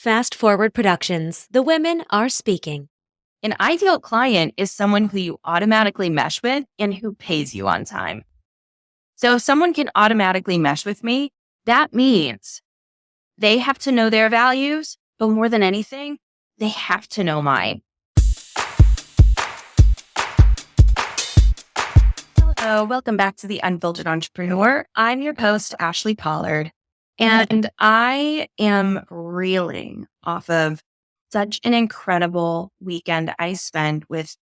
Fast Forward Productions. The women are speaking. An ideal client is someone who you automatically mesh with and who pays you on time. So if someone can automatically mesh with me, that means they have to know their values, but more than anything, they have to know mine. Hello, welcome back to The Unfiltered Entrepreneur. I'm your host, Ashley Pollard, and I am reeling off of such an incredible weekend I spent with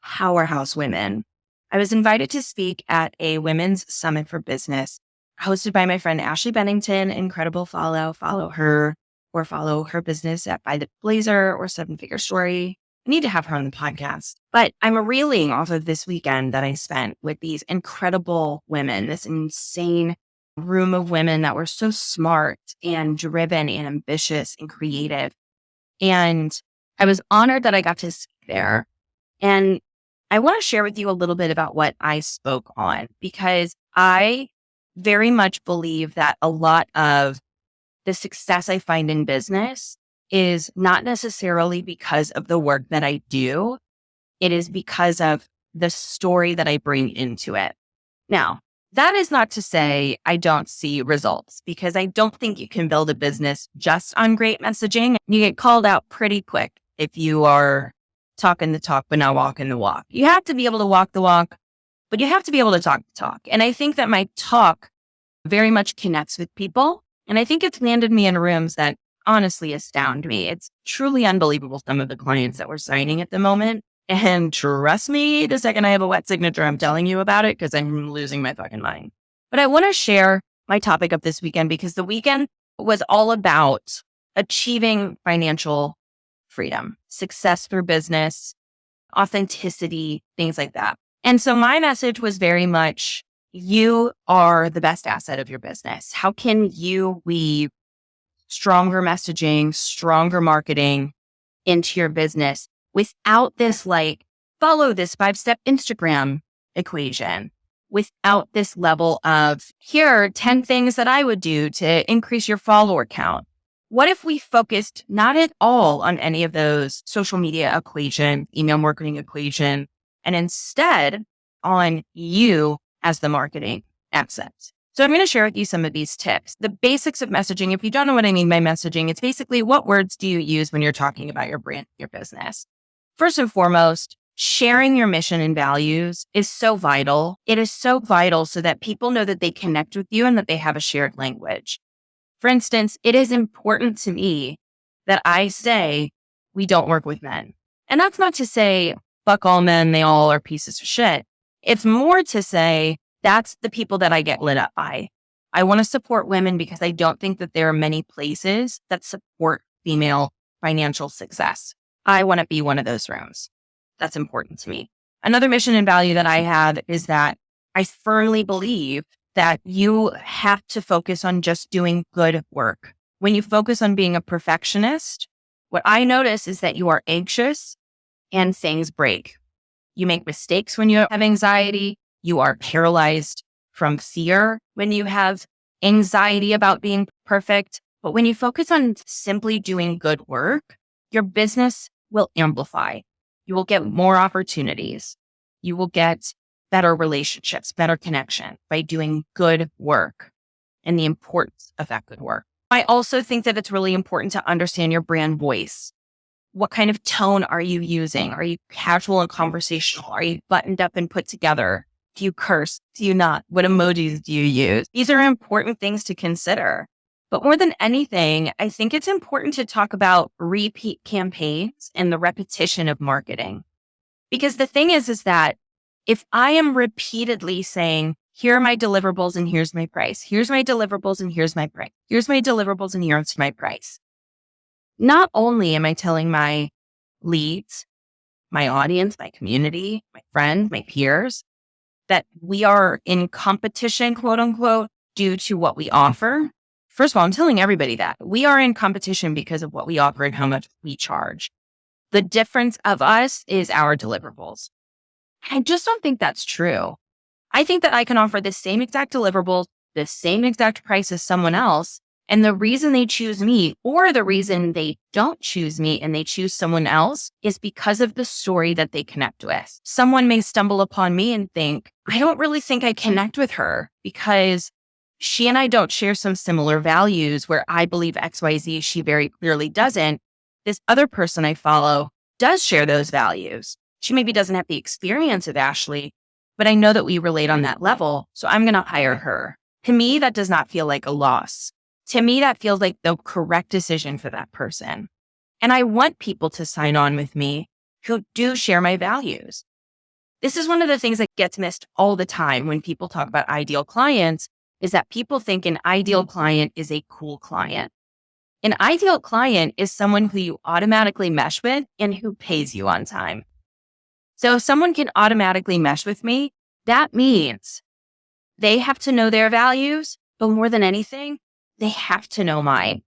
powerhouse women. I was invited to speak at a women's summit for business hosted by my friend Ashley Bennington. Incredible follow her or follow her business at By the Blazer or Seven Figure Story. I need to have her on the podcast, but I'm reeling off of this weekend that I spent with these incredible women, this insane room of women that were so smart and driven and ambitious and creative. And I was honored that I got to speak there. And I want to share with you a little bit about what I spoke on, because I very much believe that a lot of the success I find in business is not necessarily because of the work that I do. It is because of the story that I bring into it. Now, that is not to say I don't see results, because I don't think you can build a business just on great messaging. You get called out pretty quick if you are talking the talk, but not walking the walk. You have to be able to walk the walk, but you have to be able to talk the talk. And I think that my talk very much connects with people. And I think it's landed me in rooms that honestly astound me. It's truly unbelievable, some of the clients that we're signing at the moment. And trust me, the second I have a wet signature, I'm telling you about it, because I'm losing my fucking mind. But I want to share my topic of this weekend, because the weekend was all about achieving financial freedom, success through business, authenticity, things like that. And so my message was very much, you are the best asset of your business. How can you weave stronger messaging, stronger marketing into your business without this, like, follow this 5-step Instagram equation, without this level of, here are 10 things that I would do to increase your follower count? What if we focused not at all on any of those social media equation, email marketing equation, and instead on you as the marketing asset? So I'm going to share with you some of these tips. The basics of messaging. If you don't know what I mean by messaging, it's basically, what words do you use when you're talking about your brand, your business? First and foremost, sharing your mission and values is so vital. It is so vital so that people know that they connect with you and that they have a shared language. For instance, it is important to me that I say, we don't work with men. And that's not to say, fuck all men, they all are pieces of shit. It's more to say, that's the people that I get lit up by. I want to support women because I don't think that there are many places that support female financial success. I want to be one of those rooms. That's important to me. Another mission and value that I have is that I firmly believe that you have to focus on just doing good work. When you focus on being a perfectionist, what I notice is that you are anxious and things break. You make mistakes when you have anxiety. You are paralyzed from fear when you have anxiety about being perfect. But when you focus on simply doing good work, your business will amplify. You will get more opportunities. You will get better relationships, better connection by doing good work, and the importance of that good work. I also think that it's really important to understand your brand voice. What kind of tone are you using? Are you casual and conversational? Are you buttoned up and put together? Do you curse? Do you not? What emojis do you use? These are important things to consider. But more than anything, I think it's important to talk about repeat campaigns and the repetition of marketing. Because the thing is that if I am repeatedly saying, here are my deliverables and here's my price, here's my deliverables and here's my price, here's my deliverables and here's my price, not only am I telling my leads, my audience, my community, my friends, my peers, that we are in competition, quote unquote, due to what we offer. First of all, I'm telling everybody that we are in competition because of what we offer and how much we charge. The difference of us is our deliverables. I just don't think that's true. I think that I can offer the same exact deliverables, the same exact price as someone else, And the reason they choose me or the reason they don't choose me and they choose someone else is because of the story that they connect with. Someone may stumble upon me and think, I don't really think I connect with her because she and I don't share some similar values where I believe XYZ, she very clearly doesn't. This other person I follow does share those values. She maybe doesn't have the experience of Ashley, but I know that we relate on that level. So I'm going to hire her. To me, that does not feel like a loss. To me, that feels like the correct decision for that person. And I want people to sign on with me who do share my values. This is one of the things that gets missed all the time when people talk about ideal clients is that people think an ideal client is a cool client. An ideal client is someone who you automatically mesh with and who pays you on time. So if someone can automatically mesh with me, that means they have to know their values, but more than anything, they have to know mine.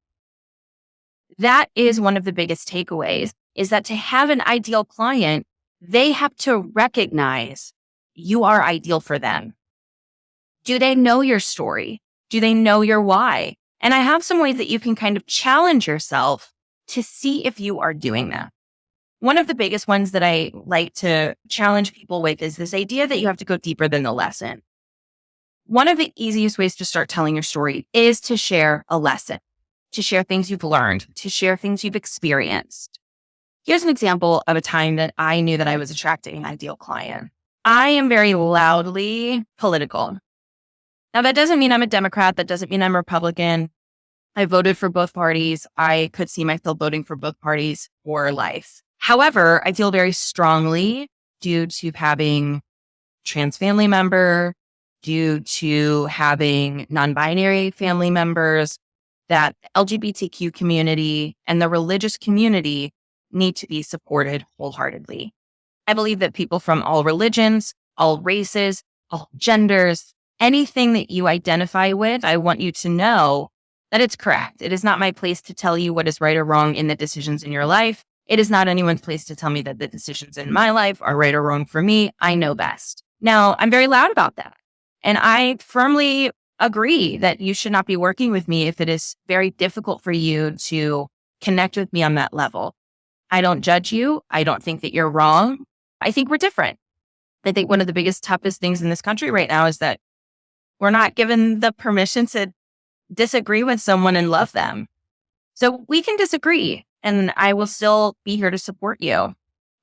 That is one of the biggest takeaways, is that to have an ideal client, they have to recognize you are ideal for them. Do they know your story? Do they know your why? And I have some ways that you can kind of challenge yourself to see if you are doing that. One of the biggest ones that I like to challenge people with is this idea that you have to go deeper than the lesson. One of the easiest ways to start telling your story is to share a lesson, to share things you've learned, to share things you've experienced. Here's an example of a time that I knew that I was attracting an ideal client. I am very loudly political. Now, that doesn't mean I'm a Democrat. That doesn't mean I'm Republican. I voted for both parties. I could see myself voting for both parties for life. However, I feel very strongly due to having trans family member, due to having non-binary family members, that the LGBTQ community and the religious community need to be supported wholeheartedly. I believe that people from all religions, all races, all genders, anything that you identify with, I want you to know that it's correct. It is not my place to tell you what is right or wrong in the decisions in your life. It is not anyone's place to tell me that the decisions in my life are right or wrong for me. I know best. Now, I'm very loud about that. And I firmly agree that you should not be working with me if it is very difficult for you to connect with me on that level. I don't judge you. I don't think that you're wrong. I think we're different. I think one of the biggest, toughest things in this country right now is that we're not given the permission to disagree with someone and love them. So we can disagree and I will still be here to support you.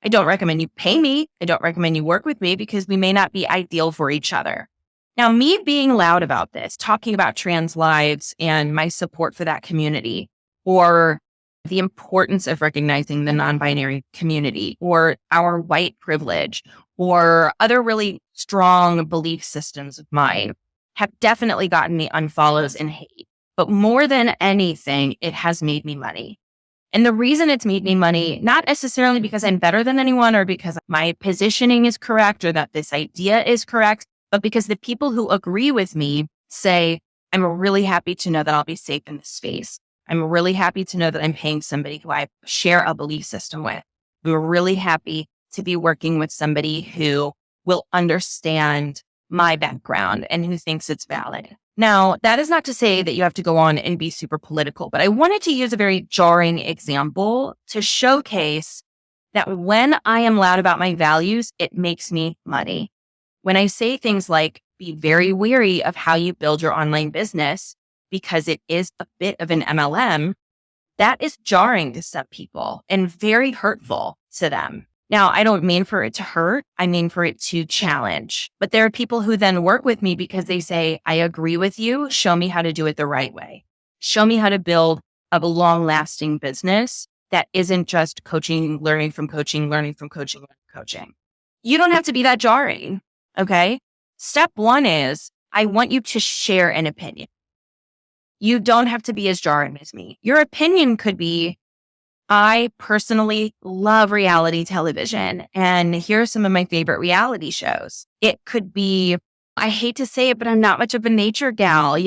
I don't recommend you pay me. I don't recommend you work with me because we may not be ideal for each other. Now, me being loud about this, talking about trans lives and my support for that community, or the importance of recognizing the non-binary community, or our white privilege, or other really strong belief systems of mine, have definitely gotten me unfollows and hate. But more than anything, it has made me money. And the reason it's made me money, not necessarily because I'm better than anyone or because my positioning is correct or that this idea is correct, but because the people who agree with me say, I'm really happy to know that I'll be safe in this space. I'm really happy to know that I'm paying somebody who I share a belief system with. I'm really happy to be working with somebody who will understand my background and who thinks it's valid. Now, that is not to say that you have to go on and be super political, but I wanted to use a very jarring example to showcase that when I am loud about my values, it makes me money. When I say things like, be very wary of how you build your online business because it is a bit of an MLM, that is jarring to some people and very hurtful to them. Now, I don't mean for it to hurt. I mean for it to challenge. But there are people who then work with me because they say, I agree with you. Show me how to do it the right way. Show me how to build a long-lasting business that isn't just coaching, learning from coaching, learning from coaching, learning from coaching. You don't have to be that jarring, okay? Step one is, I want you to share an opinion. You don't have to be as jarring as me. Your opinion could be, I personally love reality television, and here are some of my favorite reality shows. It could be, I hate to say it, but I'm not much of a nature gal,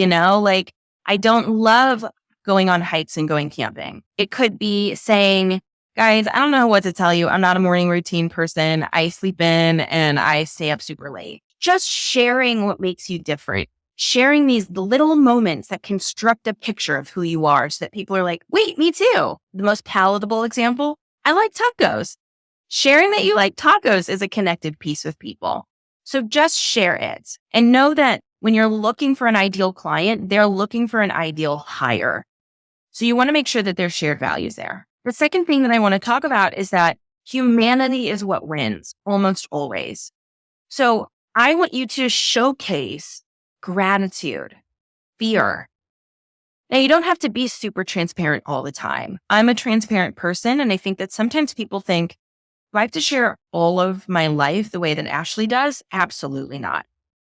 like I don't love going on hikes and going camping. It could be saying, guys, I don't know what to tell you. I'm not a morning routine person. I sleep in and I stay up super late. Just sharing what makes you different. sharing these little moments that construct a picture of who you are so that people are like, wait, me too. The most palatable example, I like tacos. Sharing that you like tacos is a connected piece with people. So just share it and know that when you're looking for an ideal client, they're looking for an ideal hire. So you want to make sure that there's shared values there. The second thing that I want to talk about is that humanity is what wins almost always. So I want you to showcase gratitude, fear. Now, you don't have to be super transparent all the time. I'm a transparent person, and I think that sometimes people think, do I have to share all of my life the way that Ashley does? Absolutely not.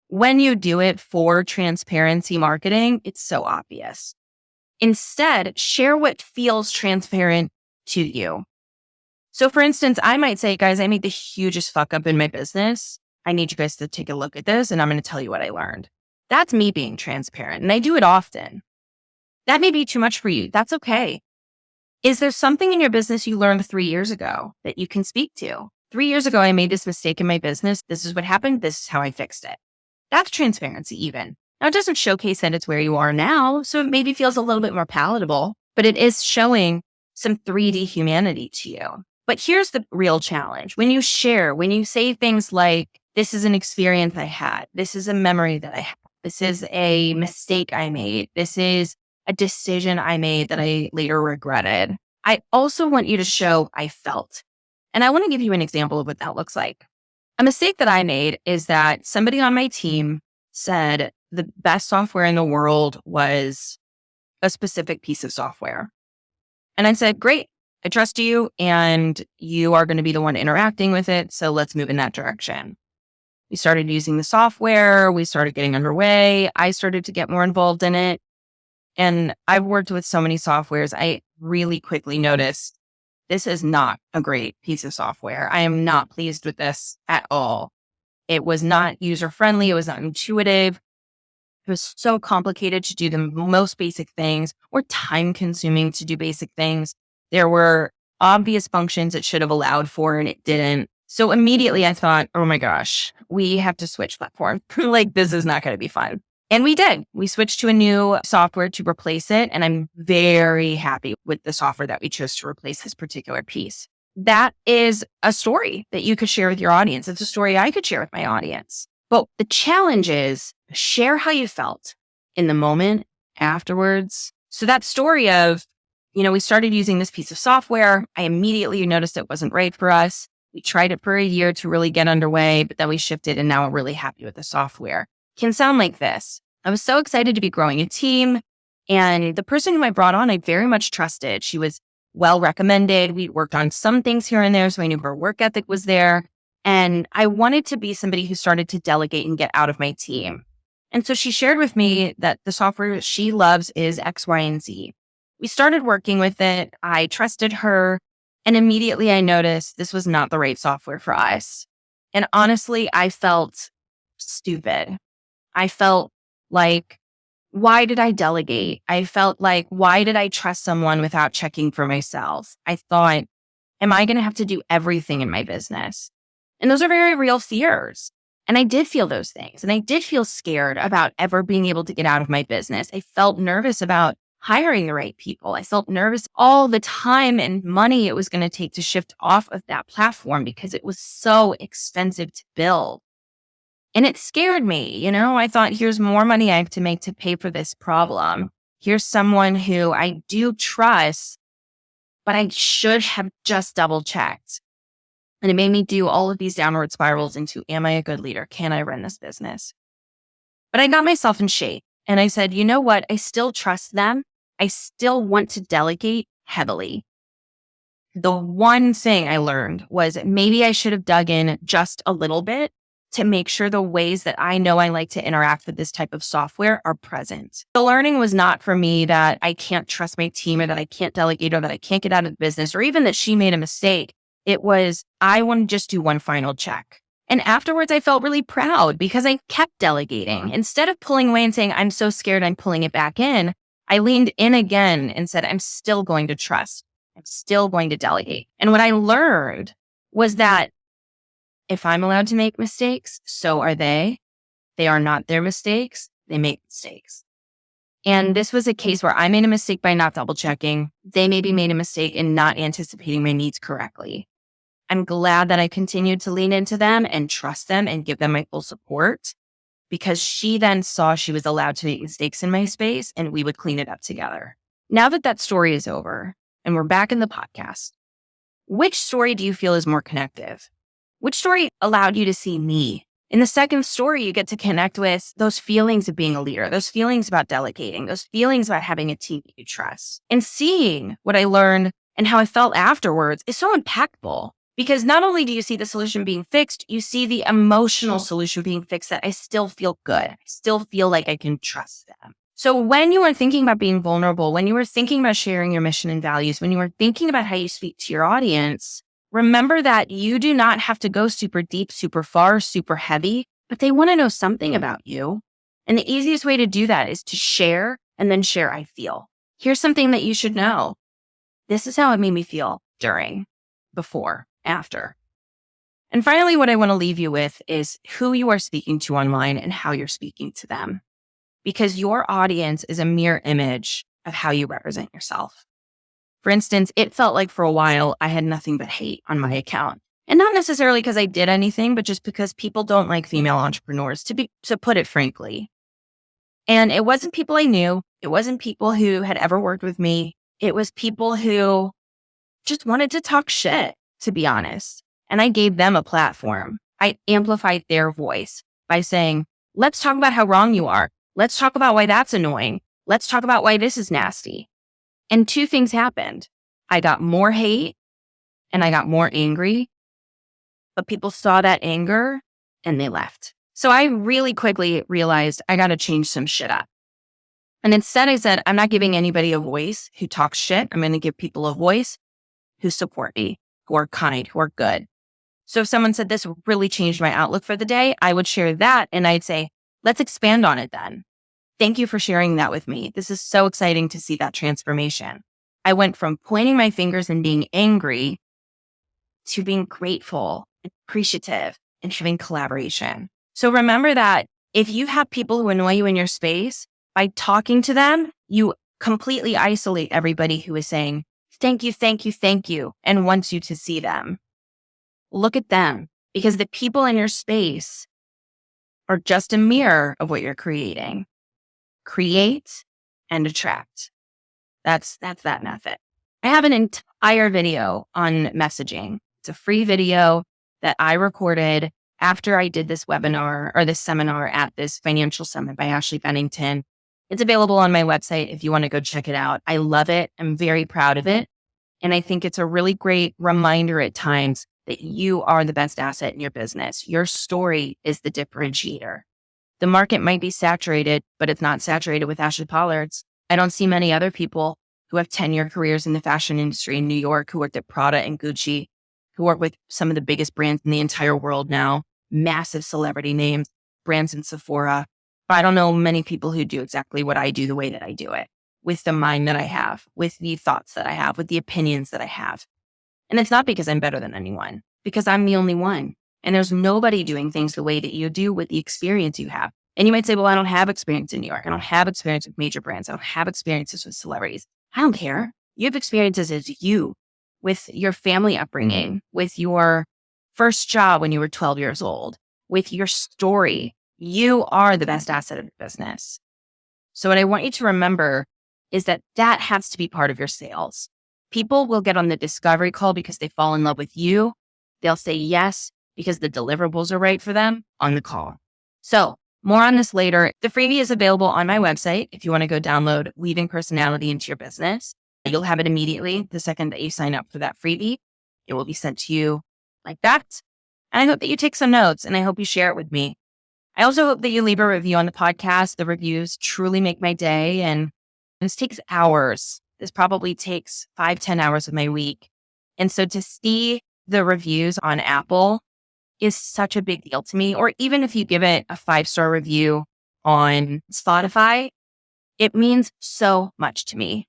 When you do it for transparency marketing, it's so obvious. Instead, share what feels transparent to you. So for instance, I might say, guys, I made the hugest fuck up in my business. I need you guys to take a look at this, and I'm going to tell you what I learned. That's me being transparent, and I do it often. That may be too much for you. That's okay. Is there something in your business you learned 3 years ago that you can speak to? 3 years ago, I made this mistake in my business. This is what happened. This is how I fixed it. That's transparency even. Now, it doesn't showcase that it's where you are now, so it maybe feels a little bit more palatable, but it is showing some 3D humanity to you. But here's the real challenge. When you share, when you say things like, this is an experience I had, this is a memory that I had, this is a mistake I made, this is a decision I made that I later regretted, I also want you to show I felt. And I want to give you an example of what that looks like. A mistake that I made is that somebody on my team said the best software in the world was a specific piece of software. And I said, great, I trust you and you are going to be the one interacting with it. So let's move in that direction. We started using the software. We started getting underway. I started to get more involved in it. And I've worked with so many softwares. I really quickly noticed this is not a great piece of software. I am not pleased with this at all. It was not user-friendly. It was not intuitive. It was so complicated to do the most basic things or time-consuming to do basic things. There were obvious functions it should have allowed for and it didn't. So immediately I thought, oh my gosh, we have to switch platform. Like, this is not going to be fun. And we did. We switched to a new software to replace it. And I'm very happy with the software that we chose to replace this particular piece. That is a story that you could share with your audience. It's a story I could share with my audience. But the challenge is share how you felt in the moment afterwards. So that story of, we started using this piece of software. I immediately noticed it wasn't right for us. We tried it for a year to really get underway, but then we shifted and now we're really happy with the software. Can sound like this. I was so excited to be growing a team. And the person who I brought on, I very much trusted. She was well recommended. We worked on some things here and there, so I knew her work ethic was there. And I wanted to be somebody who started to delegate and get out of my team. And so she shared with me that the software she loves is X, Y, and Z. We started working with it. I trusted her. And immediately I noticed this was not the right software for us. And honestly, I felt stupid. I felt like, why did I delegate? I felt like, why did I trust someone without checking for myself? I thought, am I going to have to do everything in my business? And those are very real fears. And I did feel those things. And I did feel scared about ever being able to get out of my business. I felt nervous about hiring the right people. I felt nervous all the time and money it was going to take to shift off of that platform because it was so expensive to build. And it scared me. I thought, here's more money I have to make to pay for this problem. Here's someone who I do trust, but I should have just double checked. And it made me do all of these downward spirals into, am I a good leader? Can I run this business? But I got myself in shape and I said, you know what? I still trust them. I still want to delegate heavily. The one thing I learned was maybe I should have dug in just a little bit to make sure the ways that I know I like to interact with this type of software are present. The learning was not for me that I can't trust my team or that I can't delegate or that I can't get out of the business or even that she made a mistake. It was, I want to just do one final check. And afterwards, I felt really proud because I kept delegating. Instead of pulling away and saying, I'm so scared I'm pulling it back in, I leaned in again and said, I'm still going to trust. I'm still going to delegate. And what I learned was that if I'm allowed to make mistakes, so are they. They are not their mistakes. they make mistakes. And this was a case where I made a mistake by not double checking. They maybe made a mistake in not anticipating my needs correctly. I'm glad that I continued to lean into them and trust them and give them my full support, because she then saw she was allowed to make mistakes in my space and we would clean it up together. Now that that story is over and we're back in the podcast, which story do you feel is more connective? Which story allowed you to see me? In the second story, you get to connect with those feelings of being a leader, those feelings about delegating, those feelings about having a team you trust. And seeing what I learned and how I felt afterwards is so impactful, because not only do you see the solution being fixed, you see the emotional solution being fixed, that I still feel good. I still feel like I can trust them. So when you are thinking about being vulnerable, when you are thinking about sharing your mission and values, when you are thinking about how you speak to your audience, remember that you do not have to go super deep, super far, super heavy, but they want to know something about you. And the easiest way to do that is to share and then share I feel. Here's something that you should know. This is how it made me feel during, before, after. And finally, what I want to leave you with is who you are speaking to online and how you're speaking to them. Because your audience is a mirror image of how you represent yourself. For instance, it felt like for a while I had nothing but hate on my account. And not necessarily because I did anything, but just because people don't like female entrepreneurs, to put it frankly. And it wasn't people I knew. It wasn't people who had ever worked with me. It was people who just wanted to talk shit, to be honest. And I gave them a platform. I amplified their voice by saying, let's talk about how wrong you are. Let's talk about why that's annoying. Let's talk about why this is nasty. And two things happened. I got more hate and I got more angry, but people saw that anger and they left. So I really quickly realized I got to change some shit up. And instead I said, I'm not giving anybody a voice who talks shit. I'm going to give people a voice who support me, who are kind, who are good. So if someone said this really changed my outlook for the day, I would share that and I'd say, let's expand on it then. Thank you for sharing that with me. This is so exciting to see that transformation. I went from pointing my fingers and being angry to being grateful and appreciative and having collaboration. So remember that if you have people who annoy you in your space, by talking to them, you completely isolate everybody who is saying, thank you, thank you, thank you, and wants you to see them. Look at them, because the people in your space are just a mirror of what you're creating. Create and attract. That's that method. I have an entire video on messaging. It's a free video that I recorded after I did this webinar or this seminar at this financial summit by Ashley Bennington. It's available on my website if you want to go check it out. I love it. I'm very proud of it. And I think it's a really great reminder at times that you are the best asset in your business. Your story is the differentiator. The market might be saturated, but it's not saturated with Ashley Pollards. I don't see many other people who have 10-year careers in the fashion industry in New York, who worked at Prada and Gucci, who work with some of the biggest brands in the entire world now, massive celebrity names, brands in Sephora. But I don't know many people who do exactly what I do the way that I do it, with the mind that I have, with the thoughts that I have, with the opinions that I have. And it's not because I'm better than anyone, because I'm the only one. And there's nobody doing things the way that you do with the experience you have. And you might say, well, I don't have experience in New York. I don't have experience with major brands. I don't have experiences with celebrities. I don't care. You have experiences as you, with your family upbringing, with your first job when you were 12 years old, with your story. You are the best asset of your business. So what I want you to remember is that that has to be part of your sales. People will get on the discovery call because they fall in love with you. They'll say yes because the deliverables are right for them on the call. So more on this later. The freebie is available on my website if you want to go download Weaving Personality into Your Business. You'll have it immediately the second that you sign up for that freebie. It will be sent to you like that. And I hope that you take some notes and I hope you share it with me. I also hope that you leave a review on the podcast. The reviews truly make my day. And this takes hours. This probably takes 5-10 hours of my week. And so to see the reviews on Apple is such a big deal to me. Or even if you give it a 5-star review on Spotify, it means so much to me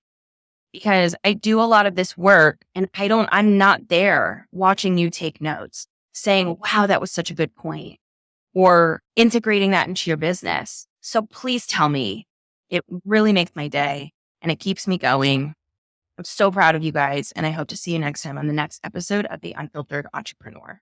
because I do a lot of this work and I'm not there watching you take notes saying, wow, that was such a good point, or integrating that into your business. So please tell me. It really makes my day and it keeps me going. I'm so proud of you guys, and I hope to see you next time on the next episode of The Unfiltered Entrepreneur.